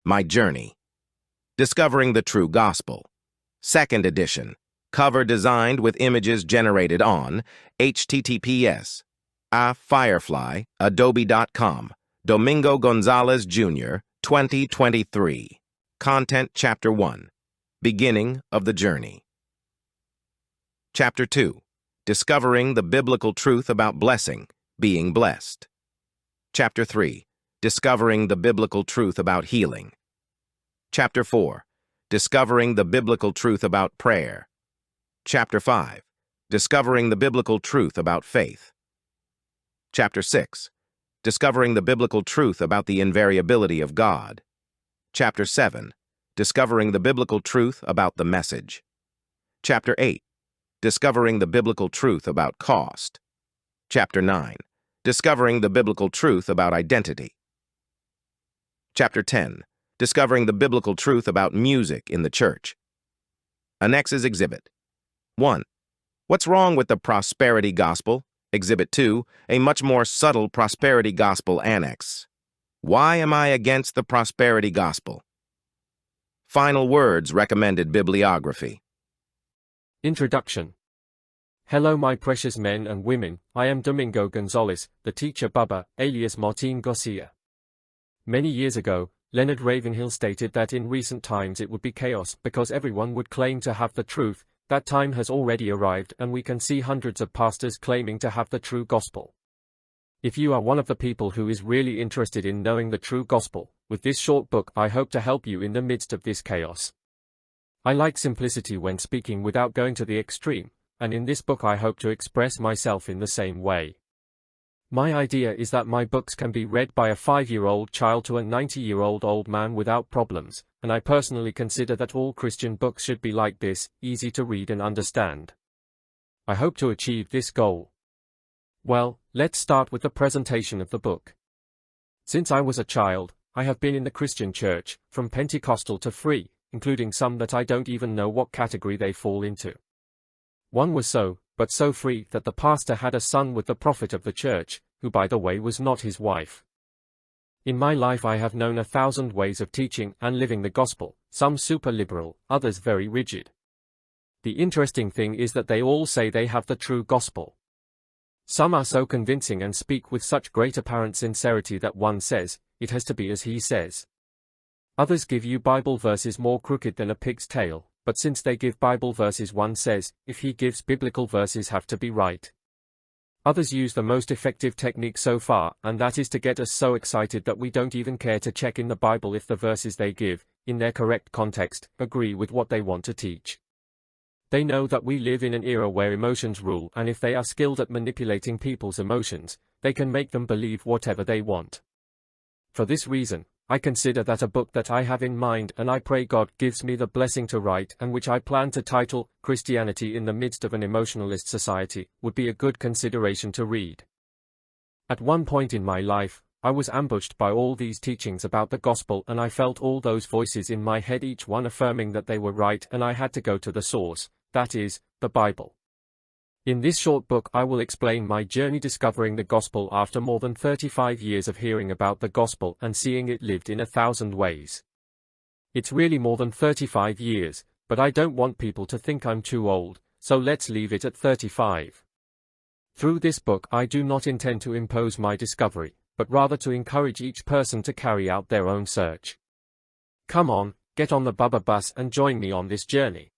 My Journey. Discovering the True Gospel. Second edition. Cover designed with images generated on https Firefly, adobe.com. Domingo Gonzalez Jr., 2023. Content Chapter 1. Beginning of the Journey. Chapter 2. Discovering the Biblical Truth about Blessing, Being Blessed. Chapter 3. Discovering the Biblical Truth about Healing. Chapter 4. Discovering the Biblical Truth about Prayer. Chapter 5. Discovering the Biblical Truth about Faith. Chapter 6. Discovering the Biblical Truth about the Invariability of God. Chapter 7. Discovering the Biblical Truth about the Message. Chapter 8. Discovering the Biblical Truth about Cost. Chapter 9. Discovering the Biblical Truth about Identity. Chapter 10. Discovering the Biblical Truth about Music in the Church. Annexes Exhibit 1. What's wrong with the Prosperity Gospel? Exhibit 2. A much more subtle Prosperity Gospel Annex. Why am I against the Prosperity Gospel? Final words recommended bibliography. Introduction. Hello my precious men and women, I am Domingo Gonzalez, the teacher Bubba, alias Martin Garcia. Many years ago, Leonard Ravenhill stated that in recent times it would be chaos because everyone would claim to have the truth. That time has already arrived and we can see hundreds of pastors claiming to have the true gospel. If you are one of the people who is really interested in knowing the true gospel, with this short book I hope to help you in the midst of this chaos. I like simplicity when speaking without going to the extreme, and in this book I hope to express myself in the same way. My idea is that my books can be read by a 5-year-old child to a 90-year-old old man without problems, and I personally consider that all Christian books should be like this, easy to read and understand. I hope to achieve this goal. Well, let's start with the presentation of the book. Since I was a child, I have been in the Christian church, from Pentecostal to free, including some that I don't even know what category they fall into. One was so free that the pastor had a son with the prophet of the church, who by the way was not his wife. In my life I have known 1,000 ways of teaching and living the gospel, some super liberal, others very rigid. The interesting thing is that they all say they have the true gospel. Some are so convincing and speak with such great apparent sincerity that one says, it has to be as he says. Others give you Bible verses more crooked than a pig's tail, but since they give Bible verses one says, if he gives biblical verses have to be right. Others use the most effective technique so far, and that is to get us so excited that we don't even care to check in the Bible if the verses they give, in their correct context, agree with what they want to teach. They know that we live in an era where emotions rule, and if they are skilled at manipulating people's emotions, they can make them believe whatever they want. For this reason, I consider that a book that I have in mind and I pray God gives me the blessing to write and which I plan to title, Christianity in the Midst of an Emotionalist Society, would be a good consideration to read. At one point in my life, I was ambushed by all these teachings about the gospel and I felt all those voices in my head, each one affirming that they were right, and I had to go to the source, that is, the Bible. In this short book I will explain my journey discovering the gospel after more than 35 years of hearing about the gospel and seeing it lived in 1,000 ways. It's really more than 35 years, but I don't want people to think I'm too old, so let's leave it at 35. Through this book I do not intend to impose my discovery, but rather to encourage each person to carry out their own search. Come on, get on the Bubba bus and join me on this journey.